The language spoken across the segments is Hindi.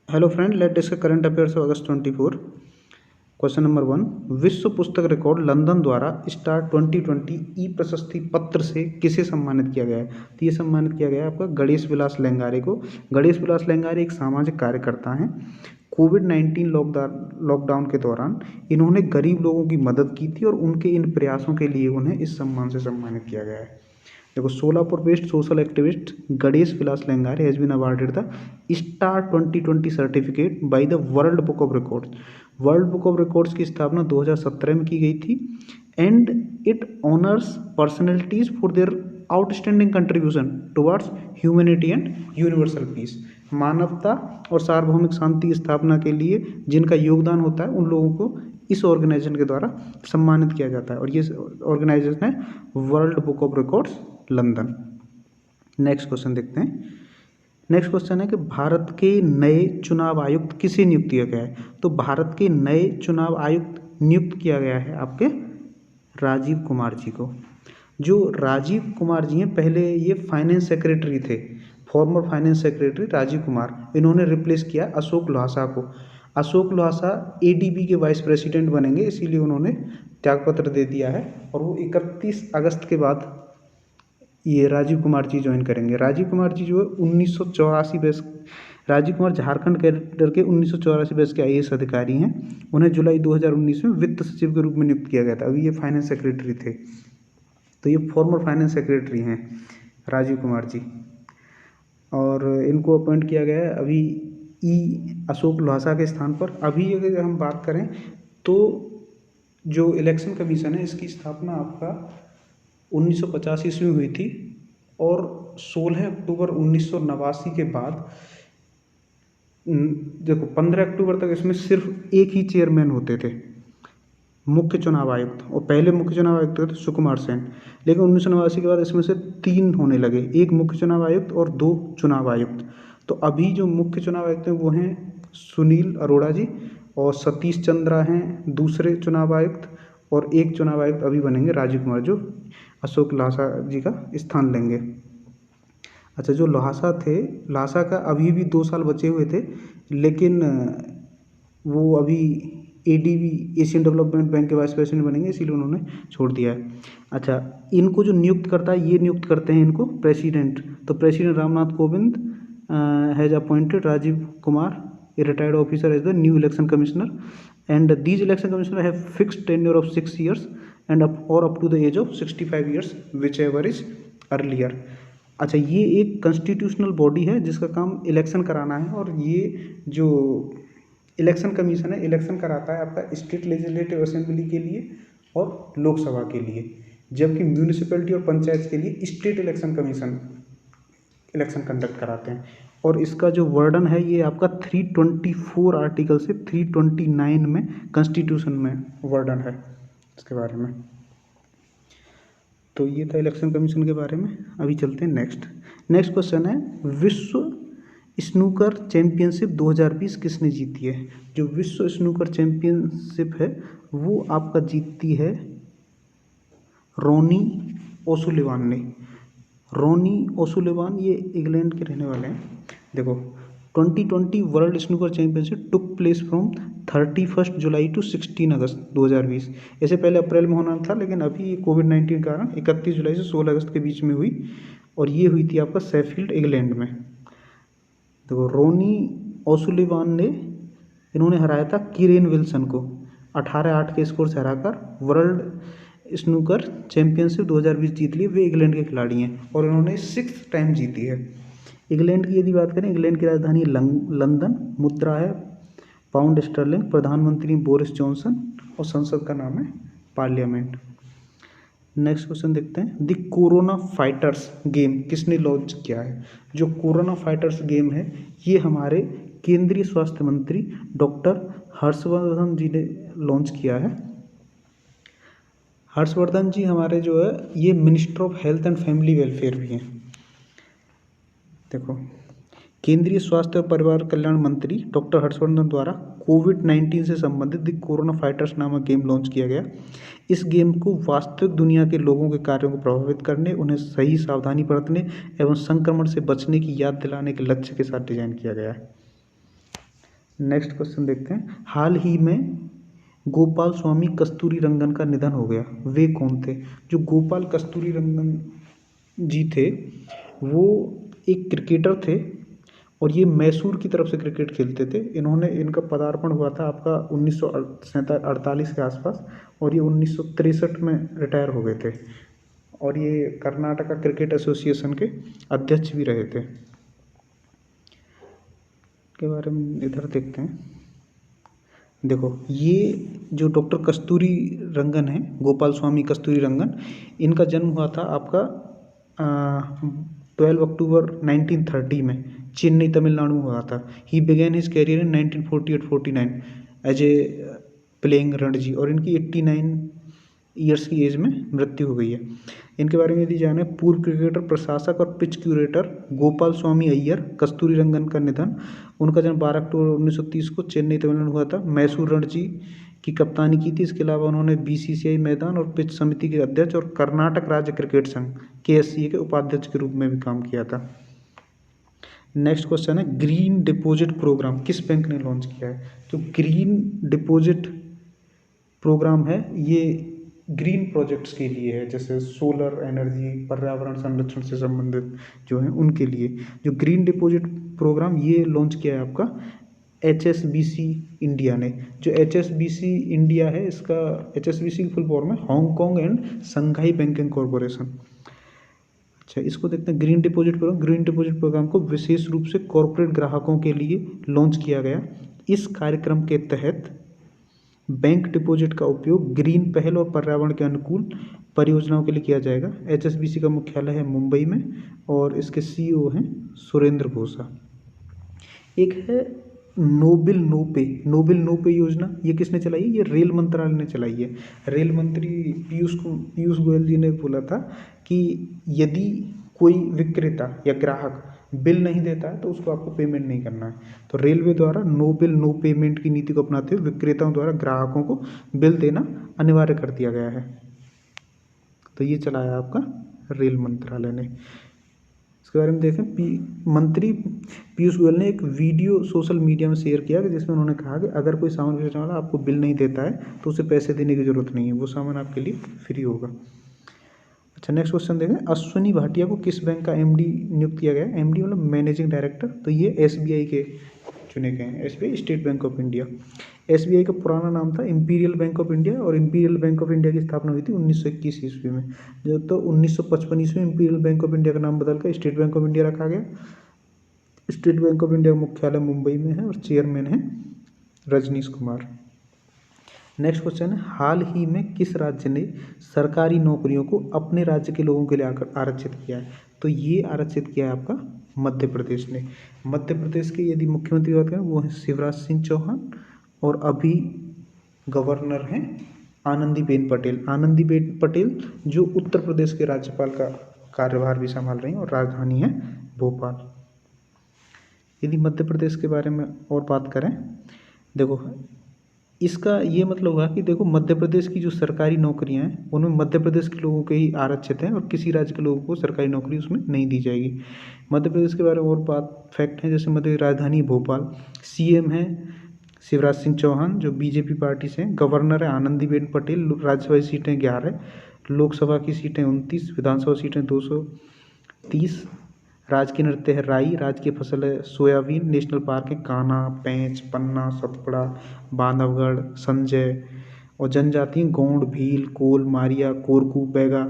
Hello friend, let discuss current affairs of August 24। Question number 1। विश्व पुस्तक रिकॉर्ड लंदन द्वारा स्टार 2020 ई प्रशस्ति पत्र से किसे सम्मानित किया गया है? तो ये सम्मानित किया गया है आपका गणेश विलास लेंगारे को। गणेश विलास लेंगारे एक सामाजिक कार्यकर्ता हैं। कोविड-19 लॉकडाउन के दौरान इन्होंने गरीब लोगों की मदद की थी और उनके इन प्रयासों के लिए उन्हें इस सम्मान से सम्मानित किया गया है। देखो, Solapur based social activist Ganesh Vilas Lengare has been awarded the star 2020 certificate by the world book of records. World book of records की स्थापना 2017 में की गई थी and it honours personalities for their outstanding contribution towards humanity and universal peace. मानवता और सार्वभौमिक शांति की स्थापना के लिए जिनका योगदान होता है उन लोगों को इस ऑर्गेनाइजेशन के द्वारा सम्मानित किया जाता है और ये ऑर्गेनाइजेशन है world book of records London. Next question देखते हैं। नेक्स्ट क्वेश्चन है कि भारत के नए चुनाव आयुक्त किसे नियुक्त किया गया है? तो भारत के नए चुनाव आयुक्त नियुक्त किया गया है आपके राजीव कुमार जी को। जो राजीव कुमार जी हैं, पहले ये फाइनेंस सेक्रेटरी थे, former finance secretary Rajiv Kumar. इन्होंने रिप्लेस किया अशोक लवासा को। अशोक लवासा एडीबी के वाइस प्रेसिडेंट बनेंगे, इसीलिए उन्होंने त्यागपत्र दे दिया है और वो 31 अगस्त के बाद ये राजीव कुमार जी ज्वाइन करेंगे। राजीव कुमार जी जो है 1984 बैच, राजीव कुमार झारखंड कैडर के 1984 बैच के आईएएस अधिकारी हैं। उन्हें जुलाई 2019 में वित्त सचिव के रूप में नियुक्त किया गया था। अभी ये फाइनेंस सेक्रेटरी थे, तो ये फॉर्मर फाइनेंस सेक्रेटरी हैं राजीव कुमार जी, और इनको अपॉइंट किया गया है अभी अशोक लवासा के स्थान पर। अभी अगर हम बात करें तो जो इलेक्शन कमीशन है इसकी स्थापना आपका 1950 ईस्वी में हुई थी और 16 अक्टूबर 1989 के बाद देखो 15 अक्टूबर तक इसमें सिर्फ एक ही चेयरमैन होते थे, मुख्य चुनाव आयुक्त, और पहले मुख्य चुनाव आयुक्त थे सुकुमार सेन। लेकिन 1989 के बाद इसमें से 3 होने लगे, एक मुख्य चुनाव आयुक्त और 2 चुनाव आयुक्त। तो अभी जो मुख्य चुनाव आयुक्त हैं वो हैं सुनील अरोड़ा जी, और सतीश चंद्रा हैं दूसरे चुनाव आयुक्त, और एक चुनाव आयुक्त अभी बनेंगे राजीव कुमार, जो अशोक लवासा जी का स्थान लेंगे। अच्छा, जो लवासा थे, लवासा का अभी भी 2 साल बचे हुए थे, लेकिन वो अभी एडीबी एशियन डेवलपमेंट बैंक के वाइस प्रेसिडेंट बनेंगे, इसीलिए उन्होंने छोड़ दिया है। अच्छा, इनको जो नियुक्त करता है, ये नियुक्त करते हैं इनको प्रेसिडेंट। तो president Ramnath Kovind has appointed Rajiv Kumar a retired officer as the new election commissioner and these election commissioner have fixed tenure of 6 years and up to the age of 65 years whichever is earlier. अच्छा, ये एक कॉन्स्टिट्यूशनल बॉडी है जिसका काम इलेक्शन कराना है, और ये जो इलेक्शन कमीशन है इलेक्शन कराता है आपका स्टेट लेजिस्लेटिव असेंबली के लिए और लोकसभा के लिए, जबकि म्यूनिसिपैलिटी और पंचायत के लिए state election commission election conduct कराते हैं। और इसका जो वर्डन है ये आपका 324 आर्टिकल से 329 में कॉन्स्टिट्यूशन में वर्डन है इसके बारे में। तो ये था इलेक्शन कमीशन के बारे में। अभी चलते हैं नेक्स्ट क्वेश्चन है, विश्व स्नूकर चैंपियनशिप 2020 किसने जीती है? जो विश्व स्नूकर चैंपियनशिप है वो आपका जीतती है रोनी ओसुलिवान ने। रोनी ओसुलिवान ये इंग्लैंड के रहने वाले हैं। देखो, 2020 world snooker championship took place from 31 July to 16 August 2020। ऐसे पहले अप्रैल में होना था, लेकिन अभी कोविड-19 के कारण 31 जुलाई से 16 अगस्त के बीच में हुई, और ये हुई थी आपका शेफील्ड इंग्लैंड में। देखो, रोनी ओसुलिवान ने इन्होंने हराया था किरेन विल्सन को 18-8 के स्कोर से हराकर वर्ल्ड स्नूकर चैंपियनशिप 2020 जीत ली। वे इंग्लैंड के खिलाड़ी हैं और इन्होंने 6th टाइम जीती है। इंग्लैंड की यदि बात करें, इंग्लैंड की राजधानी लंदन, मुद्रा है पाउंड स्टर्लिंग, प्रधानमंत्री बोरिस जॉनसन और संसद का नाम है पार्लियामेंट। नेक्स्ट क्वेश्चन देखते हैं, द कोरोना फाइटर्स गेम किसने लॉन्च किया है? जो कोरोना फाइटर्स गेम है ये हमारे केंद्रीय स्वास्थ्य मंत्री डॉक्टर हर्षवर्धन जी ने लॉन्च किया है। हर्षवर्धन जी हमारे जो है ये minister of health and family welfare भी हैं। देखो, केंद्रीय स्वास्थ्य और परिवार कल्याण मंत्री डॉक्टर हर्षवर्धन द्वारा कोविड-19 से संबंधित द कोरोना फाइटर्स नामक गेम लॉन्च किया गया। इस गेम को वास्तविक दुनिया के लोगों के कार्यों को प्रभावित करने, उन्हें सही सावधानी बरतने एवं संक्रमण से बचने की याद दिलाने के लक्ष्य के साथ डिजाइन किया गया है। नेक्स्ट क्वेश्चन देखते हैं। हाल ही में गोपाल स्वामी कस्तूरी रंगन का निधन हो गया, वे कौन थे? जो गोपाल कस्तूरी रंगन जी थे वो एक क्रिकेटर थे और ये मैसूर की तरफ से क्रिकेट खेलते थे। इनका पदार्पण हुआ था आपका 1948 के आसपास और ये 1963 में रिटायर हो गए थे और ये कर्नाटका क्रिकेट एसोसिएशन के अध्यक्ष भी रहे थे। के बारे में इधर देखते हैं। देखो ये जो डॉक्टर कस्तूरी रंगन है, गोपाल स्वामी कस्तूरी रंगन, इनका जन्म हुआ था आपका 12 अक्टूबर 1930 में चेन्नई तमिलनाडु में हुआ था। He began his career in 1948-49 as a playing Ranji और इनकी 89 ईयर्स की एज में मृत्यु हो गई है। इनके बारे में यदि जाने, पूर्व क्रिकेटर, प्रशासक और पिच क्यूरेटर गोपाल स्वामी अय्यर कस्तूरी रंगन का निधन। उनका जन्म 12 अक्टूबर 1930 को चेन्नई तमिलनाडु हुआ था। मैसूर रणजी की कप्तानी की थी। इसके अलावा उन्होंने बीसीसीआई मैदान और पिच समिति के अध्यक्ष और कर्नाटक राज्य क्रिकेट संघ KSCA के उपाध्यक्ष के रूप में भी काम किया था। नेक्स्ट क्वेश्चन है, ग्रीन डिपॉजिट प्रोग्राम किस बैंक ने लॉन्च किया है? तो ग्रीन डिपॉजिट प्रोग्राम है ये ग्रीन प्रोजेक्ट्स के लिए है, जैसे सोलर एनर्जी, पर्यावरण संरक्षण से संबंधित जो है उनके लिए। जो ग्रीन डिपॉजिट प्रोग्राम ये लॉन्च किया है आपका HSBC इंडिया ने। जो HSBC इंडिया है, इसका HSBC की फुल फॉर्म है Hong Kong and Shanghai banking corporation. अच्छा, इसको देखते हैं। Green deposit program, green deposit program को विशेष रूप से कॉरपोरेट ग्राहकों के लिए लॉन्च किया गया। इस कार्यक्रम के तहत बैंक डिपॉजिट का उपयोग ग्रीन पहल और पर्यावरण के अनुकूल परियोजनाओं के लिए किया जाएगा। HSBC का मुख्यालय है मुंबई में और इसके CEO हैं सुरेंद्र घोषा। एक है नोबिल नो पे योजना, ये किसने चलाई है? ये रेल मंत्रालय ने चलाई है। रेल मंत्री पीयूष गोयल जी ने बोला था कि यदि कोई विक्रेता या ग्राहक बिल नहीं देता है तो उसको आपको पेमेंट नहीं करना है। तो रेलवे द्वारा नो बिल नो पेमेंट की नीति को अपनाते हुए विक्रेताओं द्वारा ग्राहकों को बिल देना अनिवार्य कर दिया गया है। तो ये चलाया आपका रेल मंत्रालय ने। इसके बारे में देखें, मंत्री पीयूष गोयल ने एक वीडियो सोशल मीडिया में शेयर किया कि जिसमें उन्होंने कहा कि अगर कोई सामान बेचने वाला आपको बिल नहीं देता है तो उसे पैसे देने की जरूरत नहीं है, वो सामान आपके लिए फ्री होगा। अच्छा, नेक्स्ट क्वेश्चन देखें। अश्विनी भाटिया को किस बैंक का MD नियुक्त किया गया है? MD मतलब मैनेजिंग डायरेक्टर। तो ये SBI के चुने गए हैं, SBI state bank of India. SBI का पुराना नाम था इंपीरियल बैंक ऑफ इंडिया और इंपीरियल बैंक ऑफ इंडिया की स्थापना हुई थी 1921 ईस्वी में। तो 1955 ईस्वी में इंपीरियल बैंक ऑफ इंडिया का नाम बदलकर स्टेट बैंक ऑफ इंडिया रखा गया। स्टेट बैंक ऑफ इंडिया का मुख्यालय मुंबई में है और चेयरमैन है रजनीश कुमार। नेक्स्ट क्वेश्चन है, हाल ही में किस राज्य ने सरकारी नौकरियों को अपने राज्य के लोगों के लिए आरक्षित किया है? तो ये आरक्षित किया है आपका मध्य प्रदेश ने। मध्य प्रदेश के यदि मुख्यमंत्री बात करें वो है शिवराज सिंह चौहान और अभी गवर्नर हैं आनंदीबेन पटेल। आनंदीबेन पटेल जो उत्तर प्रदेश के राज्यपाल का कार्यभार भी संभाल रही हैं और राजधानी है भोपाल। यदि मध्य प्रदेश के बारे में और बात करें, देखो इसका ये मतलब हुआ कि देखो मध्य प्रदेश की जो सरकारी नौकरियां हैं उनमें मध्य प्रदेश के लोगों के ही आरक्षित हैं और किसी राज्य के लोगों को सरकारी नौकरी उसमें नहीं दी जाएगी। मध्य प्रदेश के बारे में और बात फैक्ट है, जैसे मध्य राजधानी भोपाल, CM है शिवराज सिंह चौहान जो BJP पार्टी से हैं, गवर्नर है आनंदीबेन पटेल, राज्यसभा सीटें 11, लोकसभा की सीटें 29, विधानसभा सीटें 230, राजकीय नृत्य है राई, राजकीय फसल है सोयाबीन, नेशनल पार्क है कान्हा, पेंच, पन्ना, सतपुड़ा, बांधवगढ़, संजय और जनजाति गोंड, भील, कोल, मारिया, कोरकू, बैगा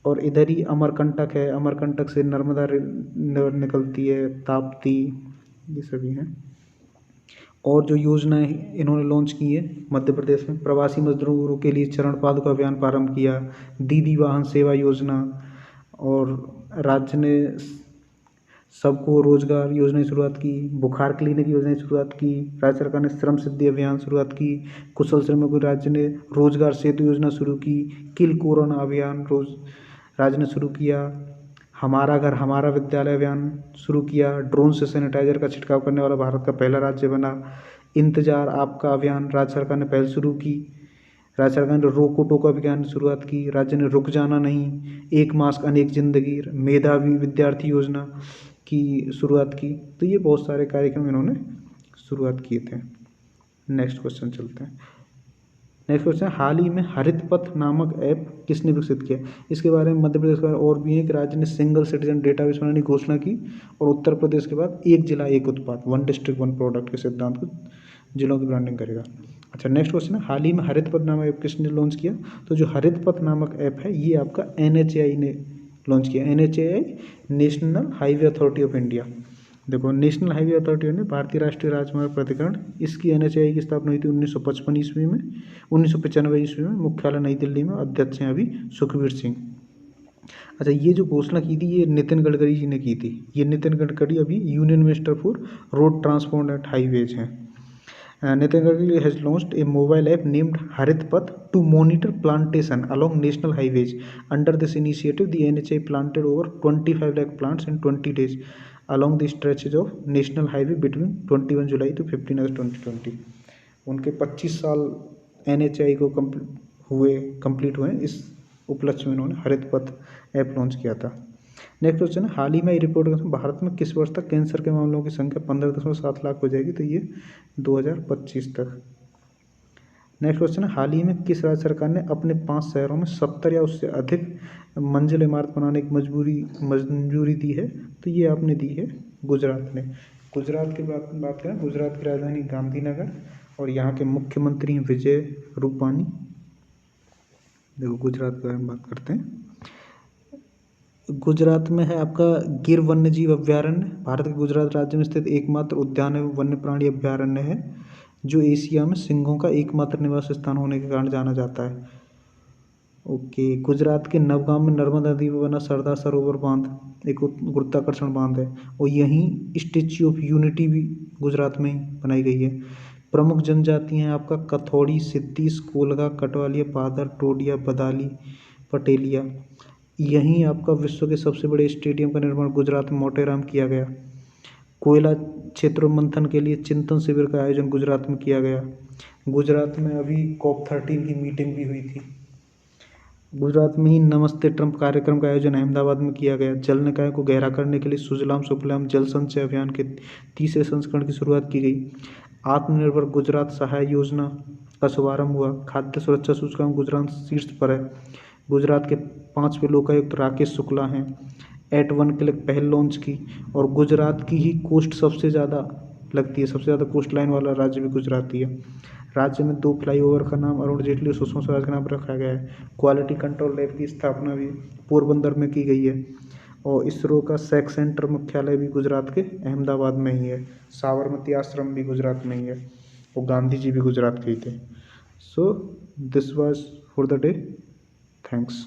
और इधर ही अमरकंटक है। अमरकंटक से नर्मदा निकलती है, ताप्ती, ये सभी हैं। और जो योजनाएं इन्होंने लॉन्च की है मध्य प्रदेश में, प्रवासी मजदूरों के लिए चरण पादुका अभियान प्रारंभ किया, दीदी वाहन सेवा योजना, और राज्य ने सबको रोजगार योजना की शुरुआत की, बुखार क्लिनिक योजना की शुरुआत की, राज्य सरकार ने श्रम सिद्धि अभियान शुरुआत की, कुशल श्रमिकों राज्य ने रोजगार सेतु योजना शुरू की, किल कोरोना अभियान राज्य ने शुरू किया, हमारा घर हमारा विद्यालय अभियान शुरू किया, ड्रोन से सैनिटाइजर का छिड़काव करने वाला भारत का पहला राज्य बना, इंतजार आपका अभियान राज्य सरकार ने पहल शुरू की, राज्य सरकार ने रोको टोको अभियान की शुरुआत की, राज्य ने रुक जाना नहीं, एक मास्क अनेक जिंदगी, मेधावी विद्यार्थी योजना की शुरुआत की। तो ये बहुत सारे कार्यक्रम इन्होंने शुरुआत किए थे। नेक्स्ट क्वेश्चन चलते हैं। नेक्स्ट क्वेश्चन, हाल ही में हरित पथ नामक ऐप किसने विकसित किया? इसके बारे में मध्य प्रदेश के बारे में और भी है कि राज्य ने सिंगल सिटीजन डेटाबेस बनाने की घोषणा की, और उत्तर प्रदेश के बाद एक जिला एक उत्पाद, वन डिस्ट्रिक्ट वन प्रोडक्ट के सिद्धांत को जिलों की ब्रांडिंग करेगा। अच्छा, नेक्स्ट क्वेश्चन है, हाल ही में हरित पथ नामक ऐप किसने लॉन्च किया? तो जो हरित पथ नामक ऐप है ये आपका NHAI ने लॉन्च किया। NHAI national highway authority of India. देखो, नेशनल हाईवे अथॉरिटी ने भारतीय राष्ट्रीय राजमार्ग प्राधिकरण, इसकी NHAI की स्थापना हुई थी 1955 ईस्वी में, 1995 ईस्वी में, मुख्यालय नई दिल्ली में, अध्यक्ष हैं अभी सुखबीर सिंह। अच्छा, ये जो घोषणा की थी ये नितिन गडकरी जी ने की थी। ये नितिन गडकरी अभी union minister for road transport and highways हैं। Nitin Gadkari has launched a mobile app named Harit Path to monitor plantation along national highways. Under this initiative, the NHAI planted over 25 lakh plants in 20 days along the stretches of national highway between 21 July to 15 August 2020. उनके 25 साल NHAI को कंप्लीट हुए, इस उपलक्ष्य में उन्होंने हरित पथ ऐप लॉन्च किया था। नेक्स्ट क्वेश्चन है, हाल ही में रिपोर्ट के अनुसार भारत में किस वर्ष तक कैंसर के मामलों की संख्या 15.7 लाख हो जाएगी? तो ये 2025 तक। नेक्स्ट क्वेश्चन है, हाल ही में किस राज्य सरकार ने अपने 5 शहरों में 70 या उससे अधिक मंजिल इमारत बनाने की मंजूरी दी है? तो ये आपने दी है गुजरात ने। गुजरात की बात करें, गुजरात की राजधानी गांधीनगर, और यहाँ के मुख्यमंत्री हैं विजय रूपानी। देखो, गुजरात के बारे में बात करते हैं। गुजरात में है आपका गिर वन्य जीव अभ्यारण्य, भारत के गुजरात राज्य में स्थित एकमात्र उद्यान एवं वन्य प्राणी अभ्यारण्य है, जो एशिया में सिंहों का एकमात्र निवास स्थान होने के कारण जाना जाता है। ओके, गुजरात के नवगांव में नर्मदा नदी पर बना सरदार सरोवर बांध एक गुरुत्वाकर्षण बांध है, और यहीं स्टेच्यू ऑफ यूनिटी भी गुजरात में ही बनाई गई है। प्रमुख जनजातियाँ हैं आपका कथौड़ी, सिद्दी, कोलगा, कटवालिया, पादर, टोडिया, बदाली, पटेलिया। यहीं आपका विश्व के सबसे बड़े स्टेडियम का निर्माण गुजरात में मोटेराम किया गया। कोयला क्षेत्र मंथन के लिए चिंतन शिविर का आयोजन गुजरात में किया गया। गुजरात में अभी COP13 की मीटिंग भी हुई थी। गुजरात में ही नमस्ते ट्रंप कार्यक्रम का आयोजन अहमदाबाद में किया गया। जल निकाय को गहरा करने के लिए सुजलाम सुफलाम जल संचय अभियान के 3रे संस्करण की शुरुआत की गई। आत्मनिर्भर गुजरात सहाय योजना का शुभारंभ हुआ। खाद्य सुरक्षा सूचकांक गुजरात शीर्ष पर है। गुजरात के 5वें लोकायुक्त राकेश शुक्ला हैं। @1 क्लिक पहल लॉन्च की, और गुजरात की ही कोस्ट सबसे ज़्यादा लगती है, सबसे ज़्यादा कोस्ट लाइन वाला राज्य भी गुजरात ही है। राज्य में 2 फ्लाईओवर का नाम अरुण जेटली और सुषमा स्वराज के नाम रखा गया है। क्वालिटी कंट्रोल लैब की स्थापना भी पोरबंदर में की गई है, और इसरो का सेक सेंटर मुख्यालय भी गुजरात के अहमदाबाद में ही है। साबरमती आश्रम भी गुजरात में ही है, और गांधी जी भी गुजरात के ही थे। So this was for the day. Thanks.